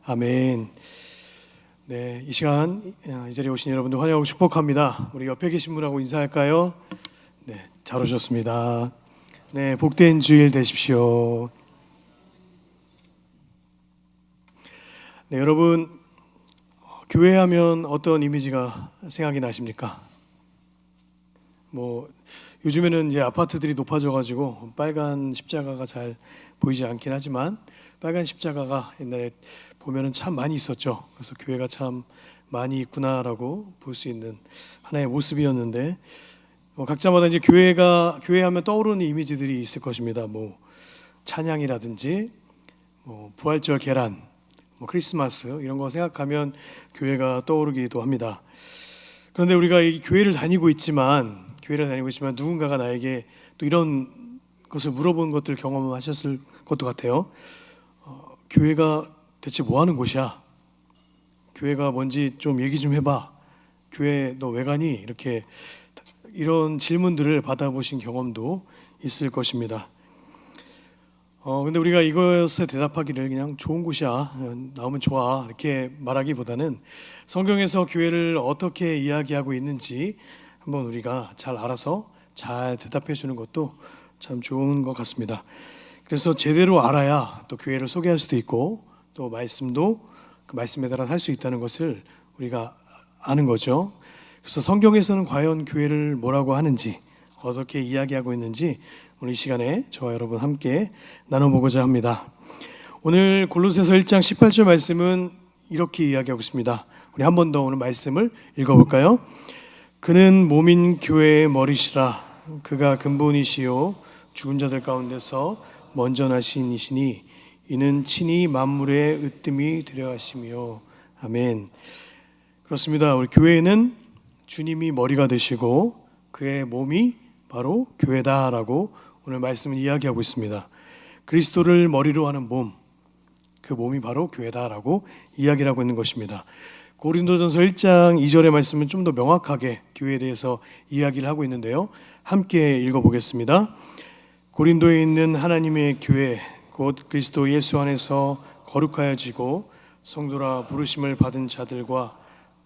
아멘. 네, 이 시간 이 자리에 오신 여러분들 환영하고 축복합니다. 우리 옆에 계신 분하고 인사할까요? 네, 잘 오셨습니다. 네, 복된 주일 되십시오. 네, 여러분, 교회하면 어떤 이미지가 생각이 나십니까? 요즘에는 이제 아파트들이 높아져가지고 빨간 십자가가 잘 보이지 않긴 하지만 빨간 십자가가 옛날에 보면은 참 많이 있었죠. 그래서 교회가 참 많이 있구나라고 볼 수 있는 하나의 모습이었는데, 각자마다 이제 교회하면 떠오르는 이미지들이 있을 것입니다. 찬양이라든지 부활절 계란, 크리스마스 이런 거 생각하면 교회가 떠오르기도 합니다. 그런데 우리가 이 교회를 다니고 있지만 누군가가 나에게 또 이런 것을 물어본 것들 경험하셨을 것도 같아요. 교회가 대체 뭐 하는 곳이야? 교회가 뭔지 좀 얘기 좀 해봐. 교회 너 왜 가니? 이런 질문들을 받아보신 경험도 있을 것입니다. 근데 우리가 이것에 대답하기를 그냥 좋은 곳이야, 나오면 좋아 이렇게 말하기보다는 성경에서 교회를 어떻게 이야기하고 있는지 한번 우리가 잘 알아서 잘 대답해 주는 것도 참 좋은 것 같습니다. 그래서 제대로 알아야 또 교회를 소개할 수도 있고 또 말씀도 그 말씀에 따라 살 수 있다는 것을 우리가 아는 거죠. 그래서 성경에서는 과연 교회를 뭐라고 하는지, 어떻게 이야기하고 있는지 오늘 이 시간에 저와 여러분 함께 나눠보고자 합니다. 오늘 골로새서 1장 18절 말씀은 이렇게 이야기하고 있습니다. 우리 한 번 더 오늘 말씀을 읽어볼까요? 그는 몸인 교회의 머리시라. 그가 근본이시요 죽은 자들 가운데서 먼저 나신 이시니 이는 친히 만물의 으뜸이 되려 하시며. 아멘. 그렇습니다. 우리 교회는 주님이 머리가 되시고 그의 몸이 바로 교회다라고 오늘 말씀을 이야기하고 있습니다. 그리스도를 머리로 하는 몸, 그 몸이 바로 교회다라고 이야기를 하고 있는 것입니다. 고린도전서 1장 2절의 말씀은 좀 더 명확하게 교회에 대해서 이야기를 하고 있는데요, 함께 읽어보겠습니다. 고린도에 있는 하나님의 교회 곧 그리스도 예수 안에서 거룩하여지고 성도라 부르심을 받은 자들과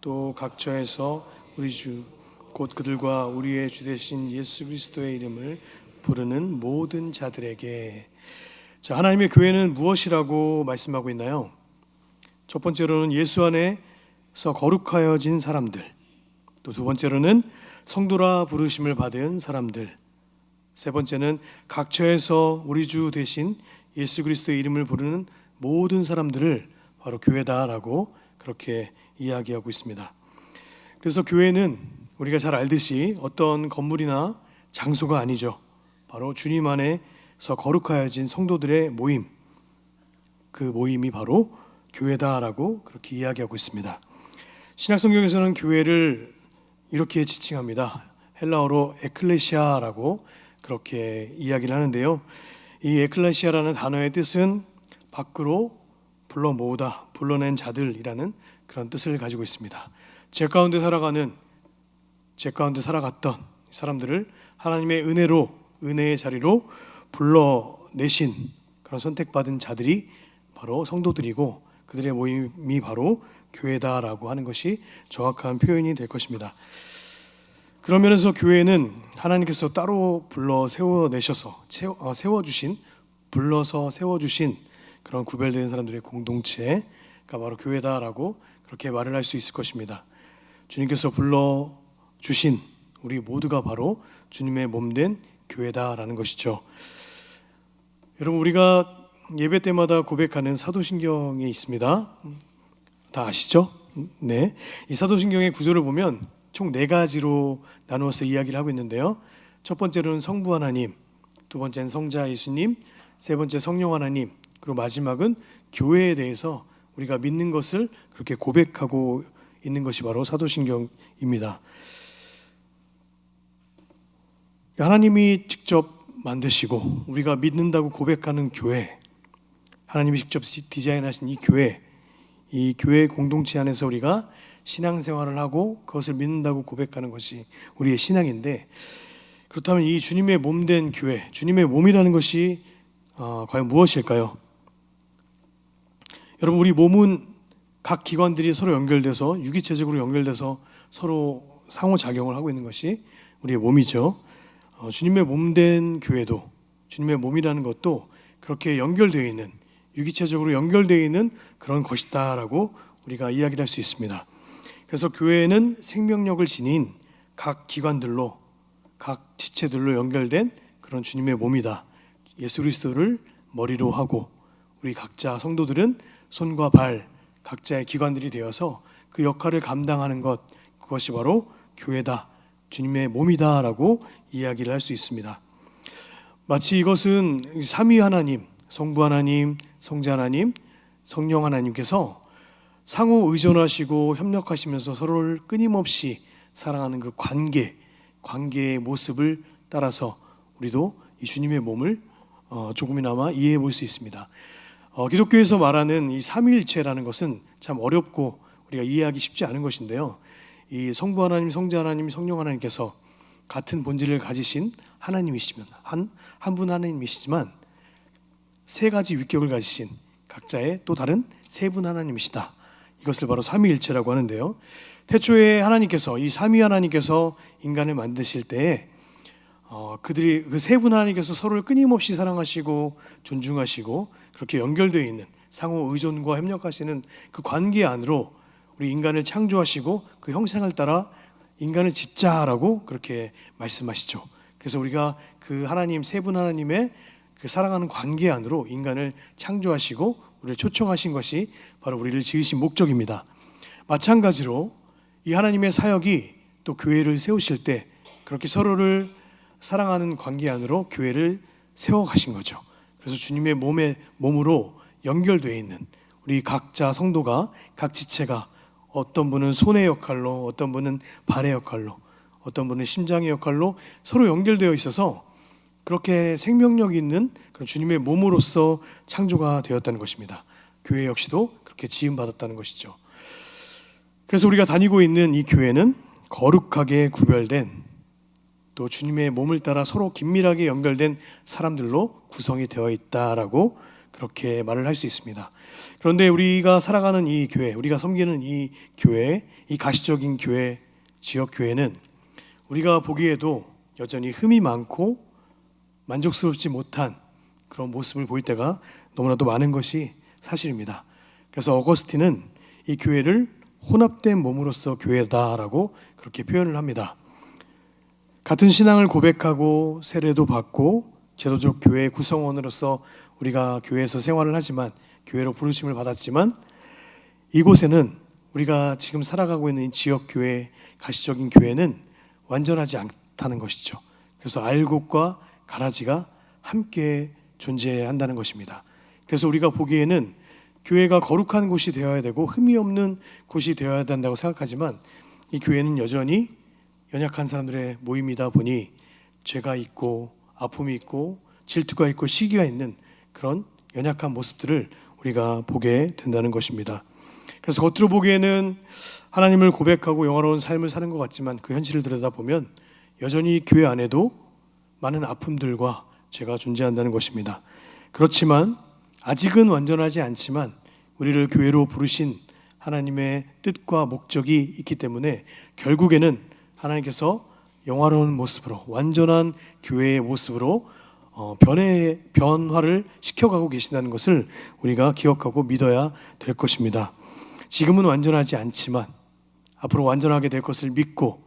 또 각처에서 우리 주 곧 그들과 우리의 주 되신 예수 그리스도의 이름을 부르는 모든 자들에게. 자, 하나님의 교회는 무엇이라고 말씀하고 있나요? 첫 번째로는 예수 안에서 거룩하여진 사람들, 또 두 번째로는 성도라 부르심을 받은 사람들, 세 번째는 각처에서 우리 주 되신 예수 그리스도의 이름을 부르는 모든 사람들을 바로 교회다라고 그렇게 이야기하고 있습니다. 그래서 교회는 우리가 잘 알듯이 어떤 건물이나 장소가 아니죠. 바로 주님 안에서 거룩하여진 성도들의 모임, 그 모임이 바로 교회다라고 그렇게 이야기하고 있습니다. 신약성경에서는 교회를 이렇게 지칭합니다. 헬라어로 에클레시아라고 그렇게 이야기를 하는데요, 이 에클레시아라는 단어의 뜻은 밖으로 불러 모으다, 불러낸 자들이라는 그런 뜻을 가지고 있습니다. 제 가운데 살아갔던 사람들을 하나님의 은혜의 자리로 불러내신 그런 선택받은 자들이 바로 성도들이고 그들의 모임이 바로 교회다라고 하는 것이 정확한 표현이 될 것입니다. 그런 면에서 교회는 하나님께서 따로 불러서 세워주신 그런 구별된 사람들의 공동체가 바로 교회다라고 그렇게 말을 할 수 있을 것입니다. 주님께서 불러주신 우리 모두가 바로 주님의 몸된 교회다라는 것이죠. 여러분, 우리가 예배 때마다 고백하는 사도신경에 있습니다. 다 아시죠? 네. 이 사도신경의 구조를 보면 총 4가지로 나누어서 이야기를 하고 있는데요, 첫 번째로는 성부 하나님, 두 번째는 성자 예수님, 세 번째 성령 하나님, 그리고 마지막은 교회에 대해서 우리가 믿는 것을 그렇게 고백하고 있는 것이 바로 사도신경입니다. 하나님이 직접 만드시고 우리가 믿는다고 고백하는 교회, 하나님이 직접 디자인하신 이 교회 공동체 안에서 우리가 신앙생활을 하고 그것을 믿는다고 고백하는 것이 우리의 신앙인데, 그렇다면 이 주님의 몸된 교회, 주님의 몸이라는 것이 과연 무엇일까요? 여러분, 우리 몸은 각 기관들이 서로 연결돼서 유기체적으로 연결돼서 서로 상호작용을 하고 있는 것이 우리의 몸이죠. 주님의 몸된 교회도, 주님의 몸이라는 것도 그렇게 연결되어 있는, 유기체적으로 연결되어 있는 그런 것이다라고 우리가 이야기를 할 수 있습니다. 그래서 교회는 생명력을 지닌 각 기관들로, 각 지체들로 연결된 그런 주님의 몸이다. 예수 그리스도를 머리로 하고 우리 각자 성도들은 손과 발, 각자의 기관들이 되어서 그 역할을 감당하는 것, 그것이 바로 교회다, 주님의 몸이다라고 이야기를 할 수 있습니다. 마치 이것은 삼위 하나님, 성부 하나님, 성자 하나님, 성령 하나님께서 상호 의존하시고 협력하시면서 서로를 끊임없이 사랑하는 그 관계의 모습을 따라서 우리도 이 주님의 몸을 조금이나마 이해해 볼 수 있습니다. 기독교에서 말하는 이 삼위일체라는 것은 참 어렵고 우리가 이해하기 쉽지 않은 것인데요. 이 성부 하나님, 성자 하나님, 성령 하나님께서 같은 본질을 가지신 하나님이시면 한 분 하나님이시지만 세 가지 위격을 가지신 각자의 또 다른 세 분 하나님이시다. 이것을 바로 삼위일체라고 하는데요. 태초에 하나님께서, 이 삼위 하나님께서 인간을 만드실 때에 그들이 그 세 분 하나님께서 서로를 끊임없이 사랑하시고 존중하시고 그렇게 연결되어 있는 상호 의존과 협력하시는 그 관계 안으로 우리 인간을 창조하시고 그 형상을 따라 인간을 짓자라고 그렇게 말씀하시죠. 그래서 우리가 그 하나님, 세 분 하나님의 그 사랑하는 관계 안으로 인간을 창조하시고 우리를 초청하신 것이 바로 우리를 지으신 목적입니다. 마찬가지로 이 하나님의 사역이 또 교회를 세우실 때 그렇게 서로를 사랑하는 관계 안으로 교회를 세워 가신 거죠. 그래서 주님의 몸으로 연결되어 있는 우리 각자 성도가, 각 지체가, 어떤 분은 손의 역할로, 어떤 분은 발의 역할로, 어떤 분은 심장의 역할로 서로 연결되어 있어서 그렇게 생명력 있는 그런 주님의 몸으로서 창조가 되었다는 것입니다. 교회 역시도 그렇게 지음받았다는 것이죠. 그래서 우리가 다니고 있는 이 교회는 거룩하게 구별된, 또 주님의 몸을 따라 서로 긴밀하게 연결된 사람들로 구성이 되어 있다라고 그렇게 말을 할 수 있습니다. 그런데 우리가 살아가는 이 교회, 우리가 섬기는 이 교회, 이 가시적인 교회, 지역 교회는 우리가 보기에도 여전히 흠이 많고 만족스럽지 못한 그런 모습을 보일 때가 너무나도 많은 것이 사실입니다. 그래서 어거스틴은 이 교회를 혼합된 몸으로서 교회다라고 그렇게 표현을 합니다. 같은 신앙을 고백하고 세례도 받고 제도적 교회 구성원으로서 우리가 교회에서 생활을 하지만, 교회로 부르심을 받았지만, 이곳에는 우리가 지금 살아가고 있는 지역 교회, 가시적인 교회는 완전하지 않다는 것이죠. 그래서 알곡과 가라지가 함께 존재한다는 것입니다. 그래서 우리가 보기에는 교회가 거룩한 곳이 되어야 되고 흠이 없는 곳이 되어야 된다고 생각하지만, 이 교회는 여전히 연약한 사람들의 모임이다 보니 죄가 있고 아픔이 있고 질투가 있고 시기가 있는 그런 연약한 모습들을 우리가 보게 된다는 것입니다. 그래서 겉으로 보기에는 하나님을 고백하고 영화로운 삶을 사는 것 같지만 그 현실을 들여다보면 여전히 교회 안에도 많은 아픔들과 죄가 존재한다는 것입니다. 그렇지만 아직은 완전하지 않지만 우리를 교회로 부르신 하나님의 뜻과 목적이 있기 때문에 결국에는 하나님께서 영화로운 모습으로, 완전한 교회의 모습으로 변화를 시켜가고 계신다는 것을 우리가 기억하고 믿어야 될 것입니다. 지금은 완전하지 않지만 앞으로 완전하게 될 것을 믿고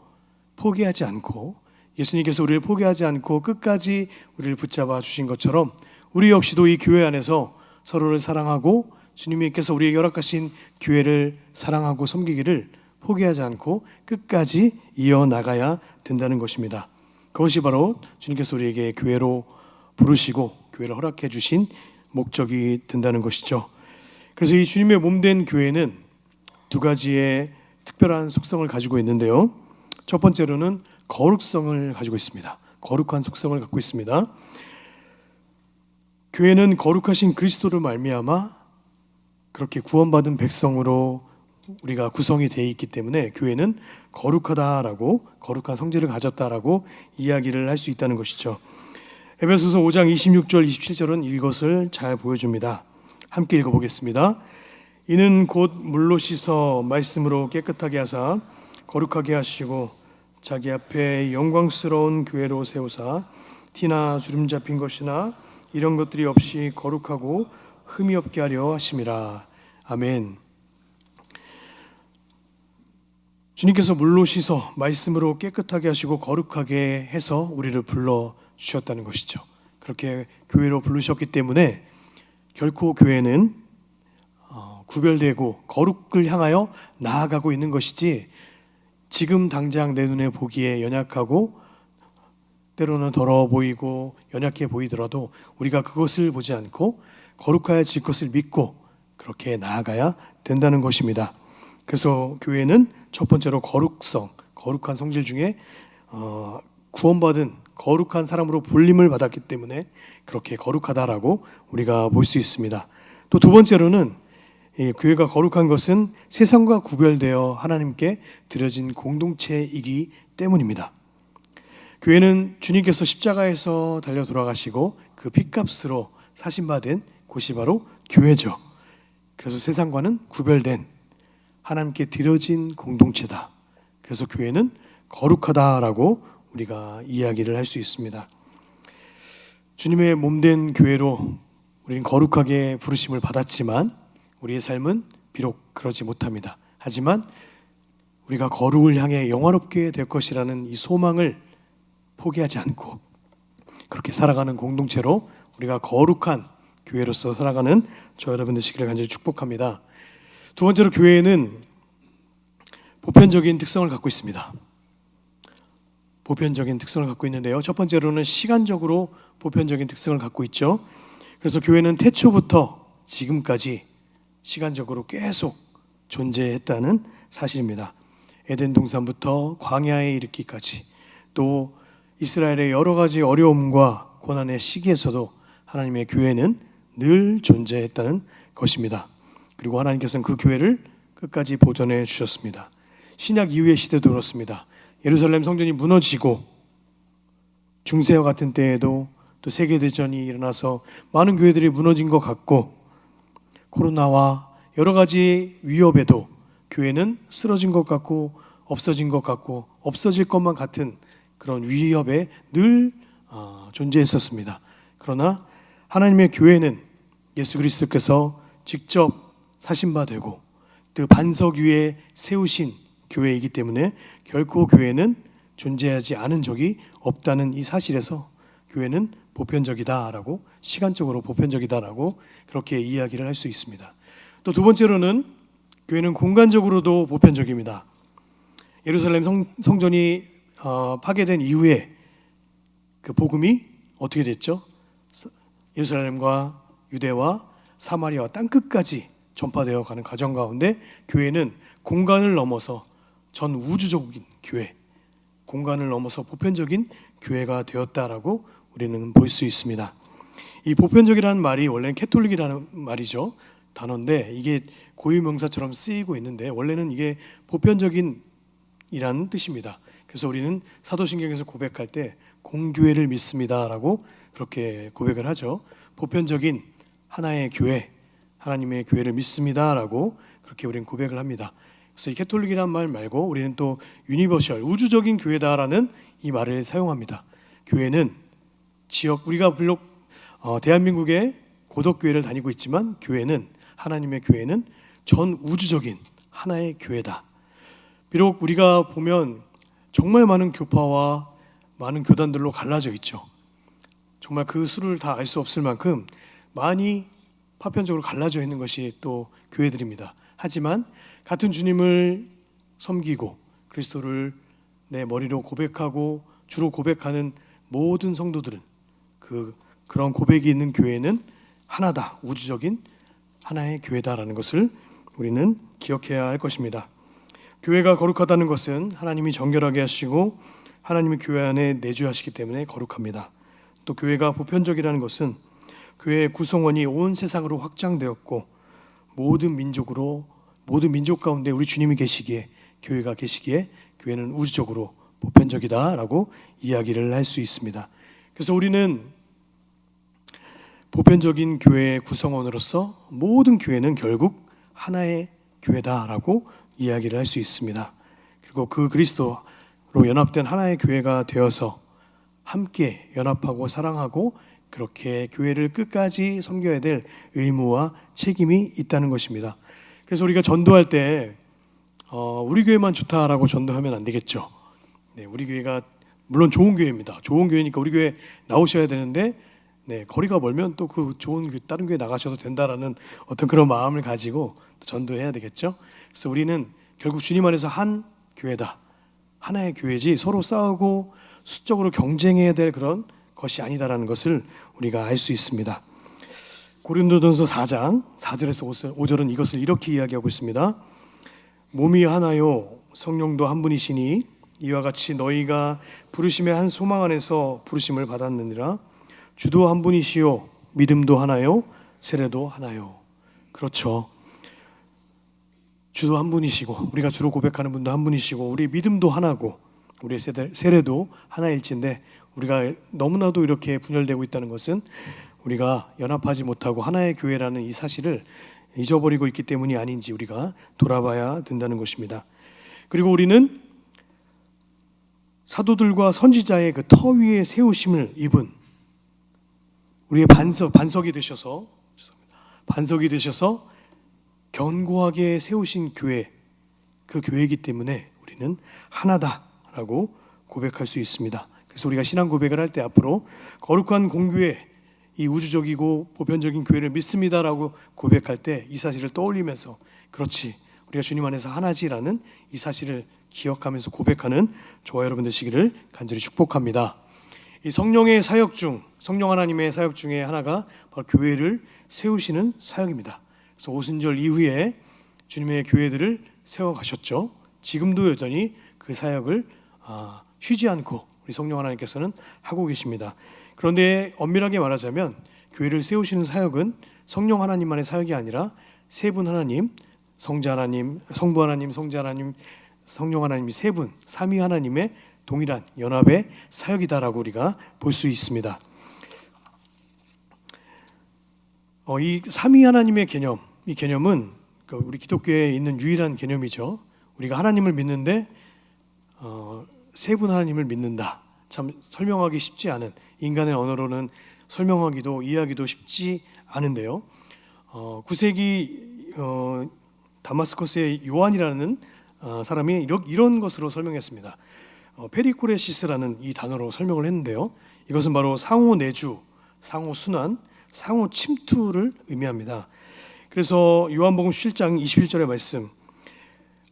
포기하지 않고, 예수님께서 우리를 포기하지 않고 끝까지 우리를 붙잡아 주신 것처럼 우리 역시도 이 교회 안에서 서로를 사랑하고 주님께서 우리에게 허락하신 교회를 사랑하고 섬기기를 포기하지 않고 끝까지 이어나가야 된다는 것입니다. 그것이 바로 주님께서 우리에게 교회로 부르시고 교회를 허락해 주신 목적이 된다는 것이죠. 그래서 이 주님의 몸된 교회는 두 가지의 특별한 속성을 가지고 있는데요. 첫 번째로는 거룩성을 가지고 있습니다. 거룩한 속성을 갖고 있습니다. 교회는 거룩하신 그리스도를 말미암아 그렇게 구원받은 백성으로 우리가 구성이 되어 있기 때문에 교회는 거룩하다라고, 거룩한 성질을 가졌다라고 이야기를 할 수 있다는 것이죠. 에베소서 5장 26절 27절은 이것을 잘 보여줍니다. 함께 읽어보겠습니다. 이는 곧 물로 씻어 말씀으로 깨끗하게 하사 거룩하게 하시고 자기 앞에 영광스러운 교회로 세우사 티나 주름 잡힌 것이나 이런 것들이 없이 거룩하고 흠이 없게 하려 하심이라. 아멘. 주님께서 물로 씻어 말씀으로 깨끗하게 하시고 거룩하게 해서 우리를 불러 주셨다는 것이죠. 그렇게 교회로 부르셨기 때문에 결코 교회는 구별되고 거룩을 향하여 나아가고 있는 것이지, 지금 당장 내 눈에 보기에 연약하고 때로는 더러워 보이고 연약해 보이더라도 우리가 그것을 보지 않고 거룩하여질 것을 믿고 그렇게 나아가야 된다는 것입니다. 그래서 교회는 첫 번째로 거룩성, 거룩한 성질 중에 구원받은 거룩한 사람으로 불림을 받았기 때문에 그렇게 거룩하다라고 우리가 볼 수 있습니다. 또 두 번째로는 교회가 거룩한 것은 세상과 구별되어 하나님께 드려진 공동체이기 때문입니다. 교회는 주님께서 십자가에서 달려 돌아가시고 그 핏값으로 사신받은 곳이 바로 교회죠. 그래서 세상과는 구별된 하나님께 드려진 공동체다. 그래서 교회는 거룩하다라고 우리가 이야기를 할 수 있습니다. 주님의 몸된 교회로 우리는 거룩하게 부르심을 받았지만 우리의 삶은 비록 그러지 못합니다. 하지만 우리가 거룩을 향해 영화롭게 될 것이라는 이 소망을 포기하지 않고 그렇게 살아가는 공동체로 우리가 거룩한 교회로서 살아가는 저 여러분 되시기를 간절히 축복합니다. 두 번째로 교회는 보편적인 특성을 갖고 있습니다. 보편적인 특성을 갖고 있는데요. 첫 번째로는 시간적으로 보편적인 특성을 갖고 있죠. 그래서 교회는 태초부터 지금까지 시간적으로 계속 존재했다는 사실입니다. 에덴 동산부터 광야에 이르기까지, 또 이스라엘의 여러 가지 어려움과 고난의 시기에서도 하나님의 교회는 늘 존재했다는 것입니다. 그리고 하나님께서는 그 교회를 끝까지 보존해 주셨습니다. 신약 이후의 시대도 그렇습니다. 예루살렘 성전이 무너지고 중세와 같은 때에도 또 세계대전이 일어나서 많은 교회들이 무너진 것 같고, 코로나와 여러 가지 위협에도 교회는 쓰러진 것 같고 없어진 것 같고 없어질 것만 같은 그런 위협에 늘 존재했었습니다. 그러나 하나님의 교회는 예수 그리스도께서 직접 사신 되고 또 반석 위에 세우신 교회이기 때문에 결코 교회는 존재하지 않은 적이 없다는 이 사실에서 교회는 보편적이다라고, 시간적으로 보편적이다라고 그렇게 이야기를 할 수 있습니다. 또 두 번째로는 교회는 공간적으로도 보편적입니다. 예루살렘 성전이 파괴된 이후에 그 복음이 어떻게 됐죠? 예루살렘과 유대와 사마리아와 땅끝까지 전파되어 가는 과정 가운데 교회는 공간을 넘어서 전 우주적인 교회, 공간을 넘어서 보편적인 교회가 되었다라고 우리는 볼 수 있습니다. 이 보편적이라는 말이 원래는 캐톨릭이라는 말이죠. 단어인데 이게 고유명사처럼 쓰이고 있는데 원래는 이게 보편적인이라는 뜻입니다. 그래서 우리는 사도신경에서 고백할 때 공교회를 믿습니다라고 그렇게 고백을 하죠. 보편적인 하나의 교회, 하나님의 교회를 믿습니다라고 그렇게 우리는 고백을 합니다. 그래서 이 캐톨릭이란 말 말고 우리는 또 유니버셜, 우주적인 교회다라는 이 말을 사용합니다. 교회는 지역, 우리가 비록 대한민국의 고덕교회를 다니고 있지만 교회는, 하나님의 교회는 전 우주적인 하나의 교회다. 비록 우리가 보면 정말 많은 교파와 많은 교단들로 갈라져 있죠. 정말 그 수를 다 알 수 없을 만큼 많이 파편적으로 갈라져 있는 것이 또 교회들입니다. 하지만 같은 주님을 섬기고 그리스도를 내 머리로 고백하고 주로 고백하는 모든 성도들은 그런 고백이 있는 교회는 하나다, 우주적인 하나의 교회다라는 것을 우리는 기억해야 할 것입니다. 교회가 거룩하다는 것은 하나님이 정결하게 하시고 하나님의 교회 안에 내주하시기 때문에 거룩합니다. 또 교회가 보편적이라는 것은 교회의 구성원이 온 세상으로 확장되었고 모든 민족 가운데 우리 주님이 계시기에, 교회가 계시기에 교회는 우주적으로 보편적이다라고 이야기를 할 수 있습니다. 그래서 우리는 보편적인 교회의 구성원으로서 모든 교회는 결국 하나의 교회다라고 이야기를 할 수 있습니다. 그리고 그 그리스도로 연합된 하나의 교회가 되어서 함께 연합하고 사랑하고 그렇게 교회를 끝까지 섬겨야 될 의무와 책임이 있다는 것입니다. 그래서 우리가 전도할 때 우리 교회만 좋다라고 전도하면 안 되겠죠. 네, 우리 교회가 물론 좋은 교회입니다. 좋은 교회니까 우리 교회 나오셔야 되는데 거리가 멀면 또 그 좋은 다른 교회 나가셔도 된다라는 어떤 그런 마음을 가지고 전도해야 되겠죠. 그래서 우리는 결국 주님 안에서 한 교회다. 하나의 교회지 서로 싸우고 수적으로 경쟁해야 될 그런 것이 아니다라는 것을 우리가 알 수 있습니다. 고린도전서 4장 4절에서 5절은 이것을 이렇게 이야기하고 있습니다. 몸이 하나요 성령도 한 분이시니 이와 같이 너희가 부르심의 한 소망 안에서 부르심을 받았느니라. 주도 한 분이시요 믿음도 하나요 세례도 하나요. 그렇죠. 주도 한 분이시고 우리가 주로 고백하는 분도 한 분이시고 우리 믿음도 하나고 우리의 세례도 하나일진데 우리가 너무나도 이렇게 분열되고 있다는 것은 우리가 연합하지 못하고 하나의 교회라는 이 사실을 잊어버리고 있기 때문이 아닌지 우리가 돌아봐야 된다는 것입니다. 그리고 우리는 사도들과 선지자의 그 터 위에 세우심을 입은 우리의 반석이 되셔서 견고하게 세우신 교회, 그 교회이기 때문에 우리는 하나다라고 고백할 수 있습니다. 그래서 우리가 신앙 고백을 할 때 앞으로 거룩한 공교회, 이 우주적이고 보편적인 교회를 믿습니다라고 고백할 때 이 사실을 떠올리면서 그렇지 우리가 주님 안에서 하나지라는 이 사실을 기억하면서 고백하는 저와 여러분 되시기를 간절히 축복합니다. 이 성령의 사역 중 성령 하나님의 사역 중에 하나가 바로 교회를 세우시는 사역입니다. 그래서 오순절 이후에 주님의 교회들을 세워가셨죠. 지금도 여전히 그 사역을 쉬지 않고 우리 성령 하나님께서는 하고 계십니다. 그런데 엄밀하게 말하자면 교회를 세우시는 사역은 성령 하나님만의 사역이 아니라 세 분 하나님, 성자 하나님, 성부 하나님, 성자 하나님, 성령 하나님 세 분, 삼위 하나님의 동일한 연합의 사역이다라고 우리가 볼 수 있습니다. 이 삼위 하나님의 개념, 이 개념은 우리 기독교에 있는 유일한 개념이죠. 우리가 하나님을 믿는데 세 분 하나님을 믿는다. 참 설명하기 쉽지 않은 인간의 언어로는 설명하기도 이해하기도 쉽지 않은데요. 9세기 다마스커스의 요한이라는 사람이 이런 것으로 설명했습니다. 페리코레시스라는 이 단어로 설명을 했는데요. 이것은 바로 상호 내주, 상호 순환, 상호 침투를 의미합니다. 그래서 요한복음 7장 21절의 말씀,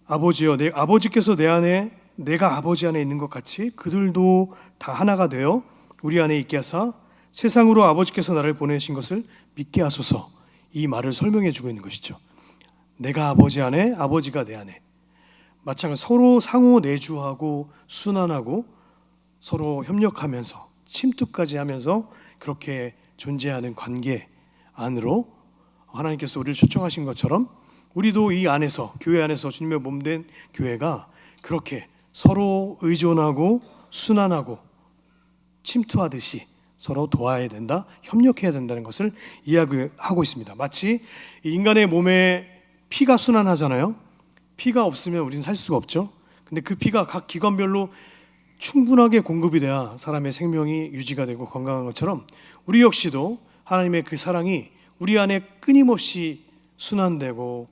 아버지여, 아버지께서 내 안에 내가 아버지 안에 있는 것 같이 그들도 다 하나가 되어 우리 안에 있게 하사 세상으로 아버지께서 나를 보내신 것을 믿게 하소서. 이 말을 설명해 주고 있는 것이죠. 내가 아버지 안에, 아버지가 내 안에. 마찬가지로 서로 상호 내주하고 순환하고 서로 협력하면서 침투까지 하면서 그렇게 존재하는 관계 안으로 하나님께서 우리를 초청하신 것처럼 우리도 이 안에서, 교회 안에서 주님의 몸된 교회가 그렇게 서로 의존하고 순환하고 침투하듯이 서로 도와야 된다, 협력해야 된다는 것을 이야기하고 있습니다. 마치 인간의 몸에 피가 순환하잖아요. 피가 없으면 우리는 살 수가 없죠. 근데 그 피가 각 기관별로 충분하게 공급이 돼야 사람의 생명이 유지가 되고 건강한 것처럼 우리 역시도 하나님의 그 사랑이 우리 안에 끊임없이 순환되고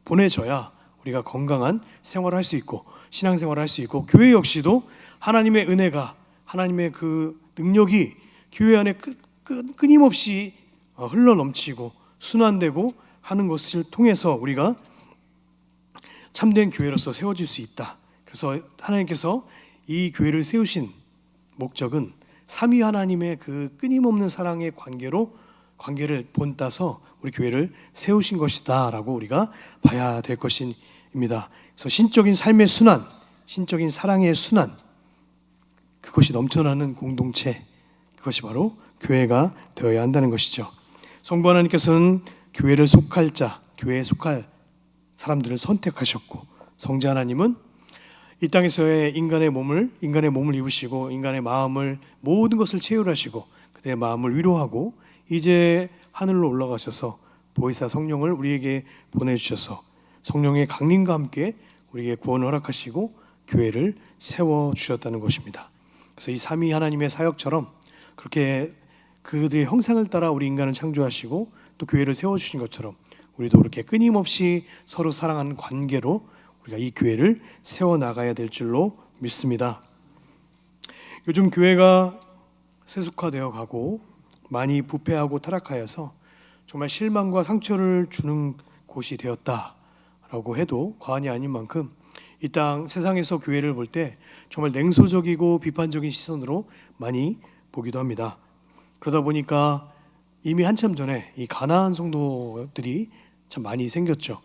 보내져야 우리가 건강한 생활을 할 수 있고 신앙생활을 할 수 있고 교회 역시도 하나님의 은혜가 하나님의 그 능력이 교회 안에 끊임없이 흘러넘치고 순환되고 하는 것을 통해서 우리가 참된 교회로서 세워질 수 있다. 그래서 하나님께서 이 교회를 세우신 목적은 삼위 하나님의 그 끊임없는 사랑의 관계를 본따서 우리 교회를 세우신 것이다라고 우리가 봐야 될 것입니다. 그래서 신적인 삶의 순환, 신적인 사랑의 순환, 그것이 넘쳐나는 공동체, 그것이 바로 교회가 되어야 한다는 것이죠. 성부 하나님께서는 교회를 속할 자, 교회에 속할 사람들을 선택하셨고, 성자 하나님은 이 땅에서의 인간의 몸을 입으시고 인간의 마음을 모든 것을 체휼하시고 그들의 마음을 위로하고 이제 하늘로 올라가셔서 보혜사 성령을 우리에게 보내주셔서 성령의 강림과 함께 우리에게 구원을 허락하시고 교회를 세워주셨다는 것입니다. 그래서 이 삼위 하나님의 사역처럼 그렇게 그들의 형상을 따라 우리 인간을 창조하시고 또 교회를 세워주신 것처럼 우리도 그렇게 끊임없이 서로 사랑하는 관계로 우리가 이 교회를 세워나가야 될 줄로 믿습니다. 요즘 교회가 세속화되어 가고 많이 부패하고 타락하여서 정말 실망과 상처를 주는 곳이 되었다라고 해도 과언이 아닌 만큼 이 땅 세상에서 교회를 볼 때 정말 냉소적이고 비판적인 시선으로 많이 보기도 합니다. 그러다 보니까 이미 한참 전에 이 가나안 성도들이 참 많이 생겼죠.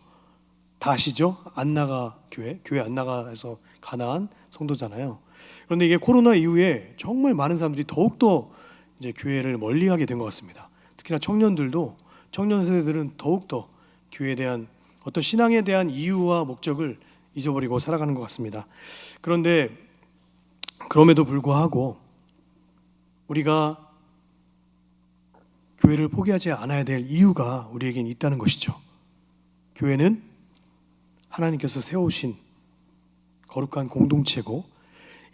다 아시죠? 안나가 교회 안나가에서 가나안 성도잖아요. 그런데 이게 코로나 이후에 정말 많은 사람들이 더욱더 이제 교회를 멀리하게 된 것 같습니다. 특히나 청년 세대들은 더욱더 교회에 대한 어떤 신앙에 대한 이유와 목적을 잊어버리고 살아가는 것 같습니다. 그런데 그럼에도 불구하고 우리가 교회를 포기하지 않아야 될 이유가 우리에겐 있다는 것이죠. 교회는 하나님께서 세우신 거룩한 공동체고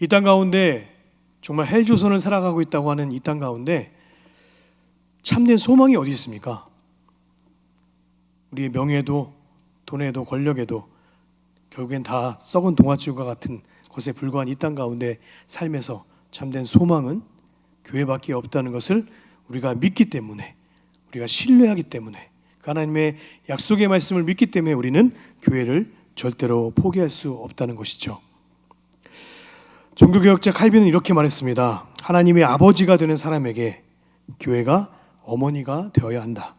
이 땅 가운데 정말 헬조선을 살아가고 있다고 하는 이 땅 가운데 참된 소망이 어디 있습니까? 우리의 명예도 돈에도 권력에도 결국엔 다 썩은 동아줄과 같은 것에 불과한 이 땅 가운데 삶에서 참된 소망은 교회밖에 없다는 것을 우리가 믿기 때문에, 우리가 신뢰하기 때문에, 하나님의 약속의 말씀을 믿기 때문에 우리는 교회를 절대로 포기할 수 없다는 것이죠. 종교개혁자 칼빈은 이렇게 말했습니다. 하나님의 아버지가 되는 사람에게 교회가 어머니가 되어야 한다.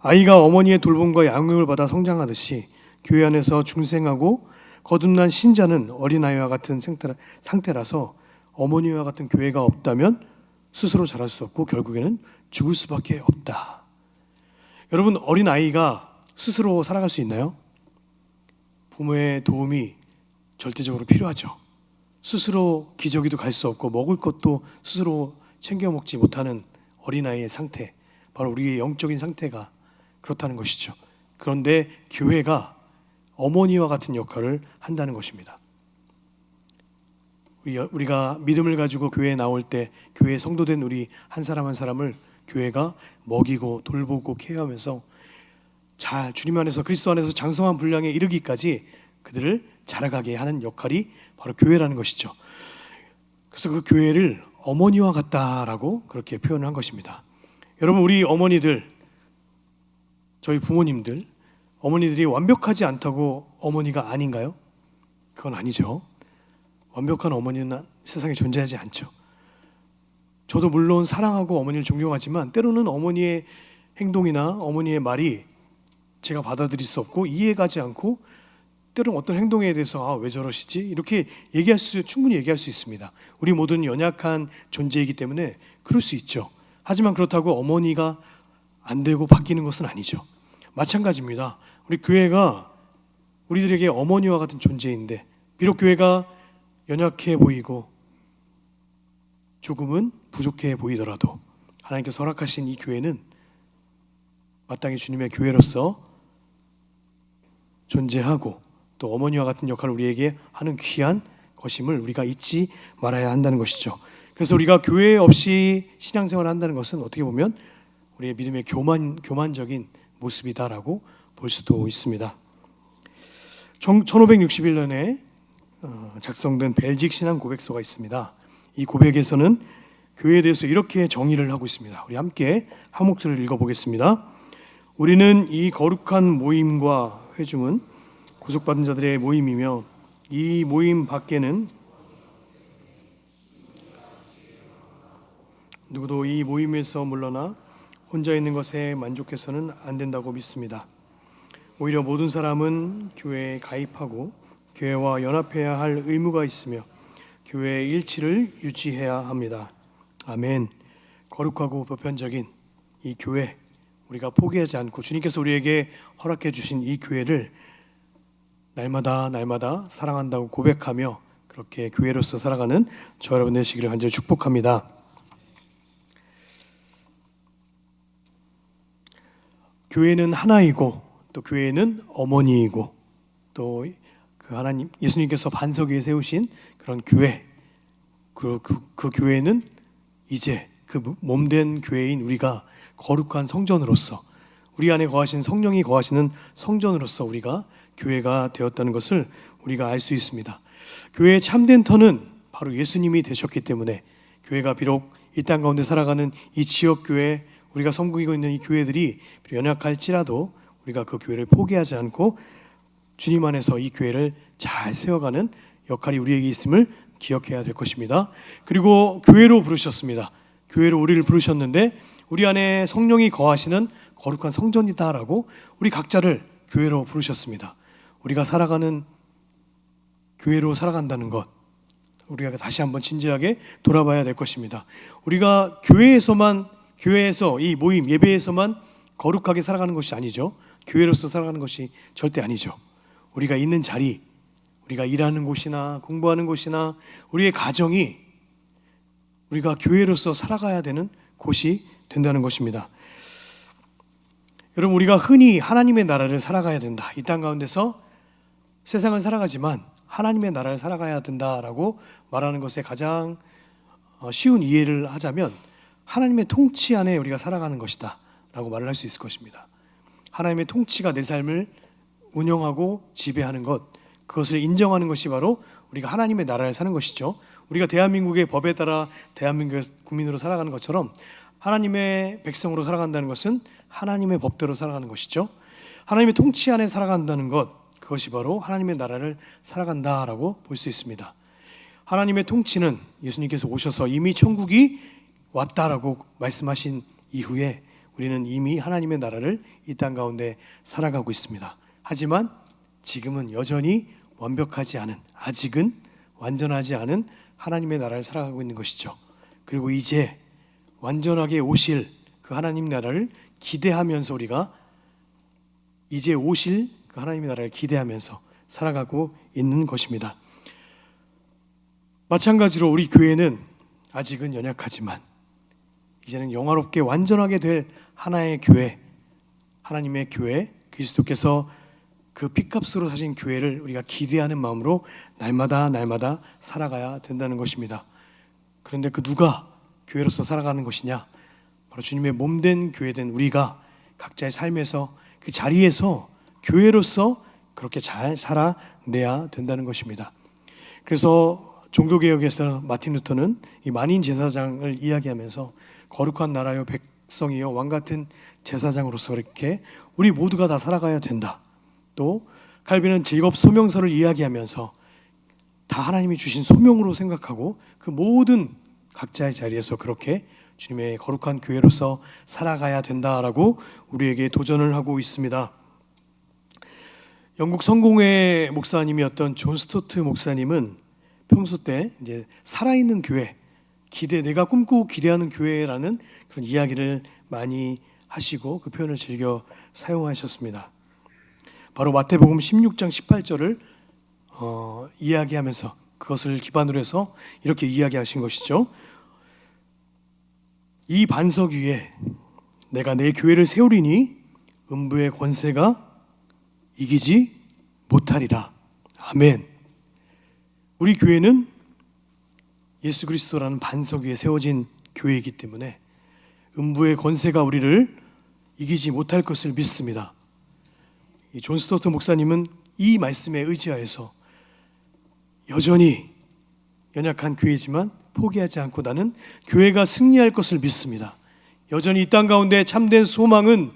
아이가 어머니의 돌봄과 양육을 받아 성장하듯이 교회 안에서 중생하고 거듭난 신자는 어린아이와 같은 상태라서 어머니와 같은 교회가 없다면 스스로 자랄 수 없고 결국에는 죽을 수밖에 없다. 여러분, 어린아이가 스스로 살아갈 수 있나요? 부모의 도움이 절대적으로 필요하죠. 스스로 기저귀도 갈 수 없고 먹을 것도 스스로 챙겨 먹지 못하는 어린아이의 상태, 바로 우리의 영적인 상태가 그렇다는 것이죠. 그런데 교회가 어머니와 같은 역할을 한다는 것입니다. 우리가 믿음을 가지고 교회에 나올 때 교회에 성도된 우리 한 사람 한 사람을 교회가 먹이고 돌보고 케어하면서 잘 주님 안에서 그리스도 안에서 장성한 분량에 이르기까지 그들을 자라가게 하는 역할이 바로 교회라는 것이죠. 그래서 그 교회를 어머니와 같다라고 그렇게 표현을 한 것입니다. 여러분, 우리 어머니들, 저희 부모님들, 어머니들이 완벽하지 않다고 어머니가 아닌가요? 그건 아니죠. 완벽한 어머니는 세상에 존재하지 않죠. 저도 물론 사랑하고 어머니를 존경하지만 때로는 어머니의 행동이나 어머니의 말이 제가 받아들일 수 없고 이해가지 않고 때로는 어떤 행동에 대해서 왜 저러시지? 이렇게 충분히 얘기할 수 있습니다. 우리 모두는 연약한 존재이기 때문에 그럴 수 있죠. 하지만 그렇다고 어머니가 안 되고 바뀌는 것은 아니죠. 마찬가지입니다. 우리 교회가 우리들에게 어머니와 같은 존재인데 비록 교회가 연약해 보이고 조금은 부족해 보이더라도 하나님께서 허락하신 이 교회는 마땅히 주님의 교회로서 존재하고 또 어머니와 같은 역할을 우리에게 하는 귀한 것임을 우리가 잊지 말아야 한다는 것이죠. 그래서 우리가 교회 없이 신앙생활을 한다는 것은 어떻게 보면 우리의 믿음의 교만적인 모습이다라고 볼 수도 있습니다. 1561년에 작성된 벨직 신앙 고백서가 있습니다. 이 고백에서는 교회에 대해서 이렇게 정의를 하고 있습니다. 우리 함께 한 목소리를 읽어보겠습니다. 우리는 이 거룩한 모임과 회중은 구속받은 자들의 모임이며 이 모임 밖에는 누구도 이 모임에서 물러나 혼자 있는 것에 만족해서는 안 된다고 믿습니다. 오히려 모든 사람은 교회에 가입하고 교회와 연합해야 할 의무가 있으며 교회의 일치를 유지해야 합니다. 아멘. 거룩하고 보편적인 이 교회, 우리가 포기하지 않고 주님께서 우리에게 허락해 주신 이 교회를 날마다 사랑한다고 고백하며 그렇게 교회로서 살아가는 저 여러분 되시기를 간절히 축복합니다. 교회는 하나이고 또 교회는 어머니이고 또 그 하나님 예수님께서 반석 위에 세우신 그런 교회 그 교회는 이제 그 몸된 교회인 우리가 거룩한 성전으로서 우리 안에 거하신 성령이 거하시는 성전으로서 우리가 교회가 되었다는 것을 우리가 알 수 있습니다. 교회의 참된 터는 바로 예수님이 되셨기 때문에 교회가 비록 이 땅 가운데 살아가는 이 지역교회 우리가 섬기고 있는 이 교회들이 연약할지라도 우리가 그 교회를 포기하지 않고 주님 안에서 이 교회를 잘 세워가는 역할이 우리에게 있음을 기억해야 될 것입니다. 그리고 교회로 부르셨습니다. 교회로 우리를 부르셨는데 우리 안에 성령이 거하시는 거룩한 성전이다라고 우리 각자를 교회로 부르셨습니다. 우리가 살아가는 교회로 살아간다는 것 우리가 다시 한번 진지하게 돌아봐야 될 것입니다. 우리가 교회에서 이 모임 예배에서만 거룩하게 살아가는 것이 아니죠. 교회로서 살아가는 것이 절대 아니죠. 우리가 있는 자리, 우리가 일하는 곳이나 공부하는 곳이나 우리의 가정이 우리가 교회로서 살아가야 되는 곳이 된다는 것입니다. 여러분, 우리가 흔히 하나님의 나라를 살아가야 된다. 이 땅 가운데서 세상을 살아가지만 하나님의 나라를 살아가야 된다라고 말하는 것에 가장 쉬운 이해를 하자면 하나님의 통치 안에 우리가 살아가는 것이다 라고 말을 할 수 있을 것입니다. 하나님의 통치가 내 삶을 운영하고 지배하는 것, 그것을 인정하는 것이 바로 우리가 하나님의 나라를 사는 것이죠. 우리가 대한민국의 법에 따라 대한민국의 국민으로 살아가는 것처럼 하나님의 백성으로 살아간다는 것은 하나님의 법대로 살아가는 것이죠. 하나님의 통치 안에 살아간다는 것, 그것이 바로 하나님의 나라를 살아간다라고 볼 수 있습니다. 하나님의 통치는 예수님께서 오셔서 이미 천국이 왔다라고 말씀하신 이후에 우리는 이미 하나님의 나라를 이 땅 가운데 살아가고 있습니다. 하지만 지금은 여전히 완벽하지 않은, 아직은 완전하지 않은 하나님의 나라를 살아가고 있는 것이죠. 그리고 이제 완전하게 오실 그 하나님 나라를 기대하면서 우리가 이제 오실 그 하나님의 나라를 기대하면서 살아가고 있는 것입니다. 마찬가지로 우리 교회는 아직은 연약하지만 이제는 영화롭게 완전하게 될 하나의 교회, 하나님의 교회, 그리스도께서 그 피값으로 사신 교회를 우리가 기대하는 마음으로 날마다 살아가야 된다는 것입니다. 그런데 그 누가 교회로서 살아가는 것이냐? 바로 주님의 몸된 교회된 우리가 각자의 삶에서 그 자리에서 교회로서 그렇게 잘 살아내야 된다는 것입니다. 그래서 종교개혁에서 마틴 루터는 이 만인 제사장을 이야기하면서 거룩한 나라요 백성이요 왕 같은 제사장으로서 이렇게 우리 모두가 다 살아가야 된다. 또 칼빈은 직업 소명서를 이야기하면서 다 하나님이 주신 소명으로 생각하고 그 모든 각자의 자리에서 그렇게 주님의 거룩한 교회로서 살아가야 된다라고 우리에게 도전을 하고 있습니다. 영국 성공회 목사님이었던 존 스토트 목사님은 평소 때 이제 살아있는 교회, 내가 꿈꾸고 기대하는 교회라는 그런 이야기를 많이 하시고 그 표현을 즐겨 사용하셨습니다. 바로 마태복음 16장 18절을 이야기하면서 그것을 기반으로 해서 이렇게 이야기하신 것이죠. 이 반석 위에 내가 내 교회를 세우리니 음부의 권세가 이기지 못하리라. 아멘. 우리 교회는 예수 그리스도라는 반석 위에 세워진 교회이기 때문에 음부의 권세가 우리를 이기지 못할 것을 믿습니다. 존 스토트 목사님은 이 말씀에 의지하여서 여전히 연약한 교회지만 포기하지 않고 나는 교회가 승리할 것을 믿습니다. 여전히 이 땅 가운데 참된 소망은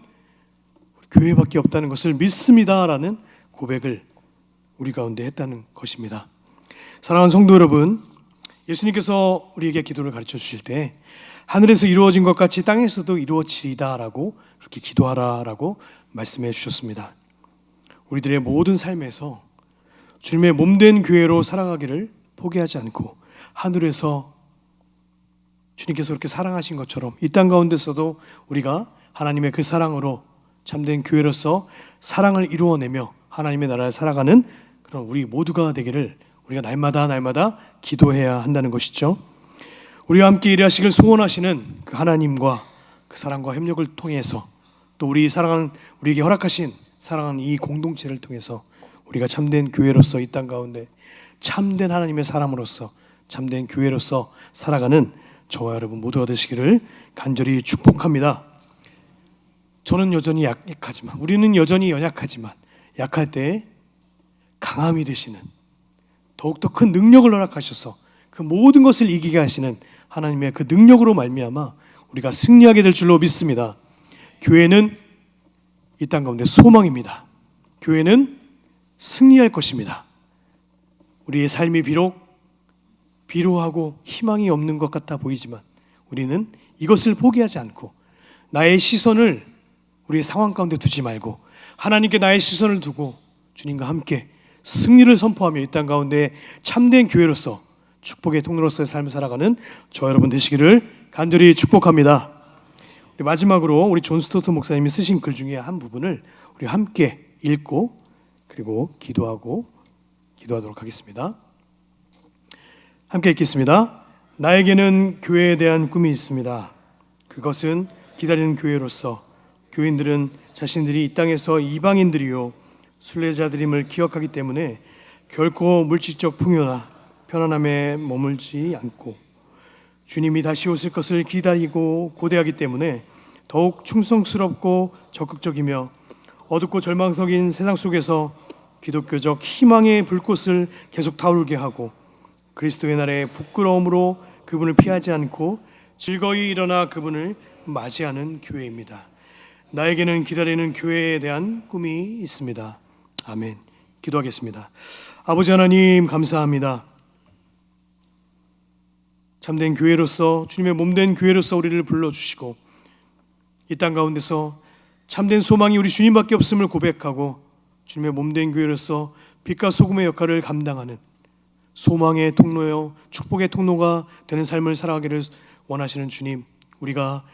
교회밖에 없다는 것을 믿습니다라는 고백을 우리 가운데 했다는 것입니다. 사랑하는 성도 여러분, 예수님께서 우리에게 기도를 가르쳐 주실 때 하늘에서 이루어진 것 같이 땅에서도 이루어지리다라고 그렇게 기도하라라고 말씀해 주셨습니다. 우리들의 모든 삶에서 주님의 몸된 교회로 살아가기를 포기하지 않고 하늘에서 주님께서 그렇게 사랑하신 것처럼 이 땅 가운데서도 우리가 하나님의 그 사랑으로 참된 교회로서 사랑을 이루어내며 하나님의 나라를 살아가는 그런 우리 모두가 되기를 우리가 날마다 기도해야 한다는 것이죠. 우리와 함께 일하시길 소원하시는 그 하나님과 그 사랑과 협력을 통해서 또 우리에게 허락하신 사랑하는 이 공동체를 통해서 우리가 참된 교회로서 이 땅 가운데 참된 하나님의 사람으로서 참된 교회로서 살아가는 저와 여러분 모두가 되시기를 간절히 축복합니다. 저는 여전히 약하지만, 우리는 여전히 연약하지만 약할 때 강함이 되시는, 더욱더 큰 능력을 허락하셔서 그 모든 것을 이기게 하시는 하나님의 그 능력으로 말미암아 우리가 승리하게 될 줄로 믿습니다. 교회는 이 땅 가운데 소망입니다. 교회는 승리할 것입니다. 우리의 삶이 비록 비루하고 희망이 없는 것 같아 보이지만 우리는 이것을 포기하지 않고 나의 시선을 우리의 상황 가운데 두지 말고 하나님께 나의 시선을 두고 주님과 함께 승리를 선포하며 이 땅 가운데 참된 교회로서 축복의 통로로서의 삶을 살아가는 저 여러분 되시기를 간절히 축복합니다. 마지막으로 우리 존 스토트 목사님이 쓰신 글 중에 한 부분을 우리 함께 읽고 그리고 기도하도록 하겠습니다. 함께 읽겠습니다. 나에게는 교회에 대한 꿈이 있습니다. 그것은 기다리는 교회로서 교인들은 자신들이 이 땅에서 이방인들이요 순례자들임을 기억하기 때문에 결코 물질적 풍요나 편안함에 머물지 않고 주님이 다시 오실 것을 기다리고 고대하기 때문에 더욱 충성스럽고 적극적이며 어둡고 절망적인 세상 속에서 기독교적 희망의 불꽃을 계속 타오르게 하고 그리스도의 날에 부끄러움으로 그분을 피하지 않고 즐거이 일어나 그분을 맞이하는 교회입니다. 나에게는 기다리는 교회에 대한 꿈이 있습니다. 아멘. 기도하겠습니다. 아버지 하나님 감사합니다. 참된 교회로서 주님의 몸된 교회로서 우리를 불러주시고 이 땅 가운데서 참된 소망이 우리 주님밖에 없음을 고백하고 주님의 몸된 교회로서 빛과 소금의 역할을 감당하는 소망의 통로요 축복의 통로가 되는 삶을 살아가기를 원하시는 주님, 우리가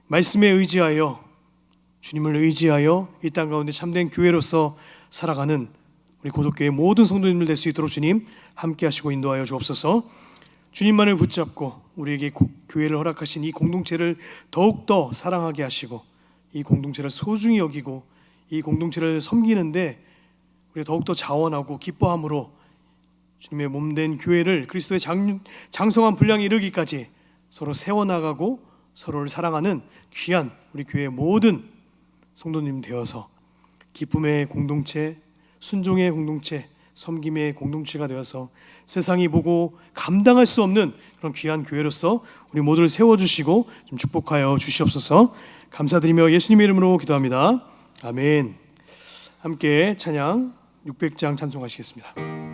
말씀에 의지하여 주님을 의지하여 이 땅 가운데 참된 교회로서 살아가는 우리 고독교회 모든 성도님들 될 수 있도록 주님 함께 하시고 인도하여 주옵소서. 주님만을 붙잡고 우리에게 교회를 허락하신 이 공동체를 더욱더 사랑하게 하시고 이 공동체를 소중히 여기고 이 공동체를 섬기는데 우리가 더욱더 자원하고 기뻐함으로 주님의 몸된 교회를 그리스도의 장성한 분량에 이르기까지 서로 세워나가고 서로를 사랑하는 귀한 우리 교회의 모든 성도님 되어서 기쁨의 공동체, 순종의 공동체, 섬김의 공동체가 되어서 세상이 보고 감당할 수 없는 그런 귀한 교회로서 우리 모두를 세워주시고 좀 축복하여 주시옵소서. 감사드리며 예수님의 이름으로 기도합니다. 아멘. 함께 찬양 600장 찬송하시겠습니다.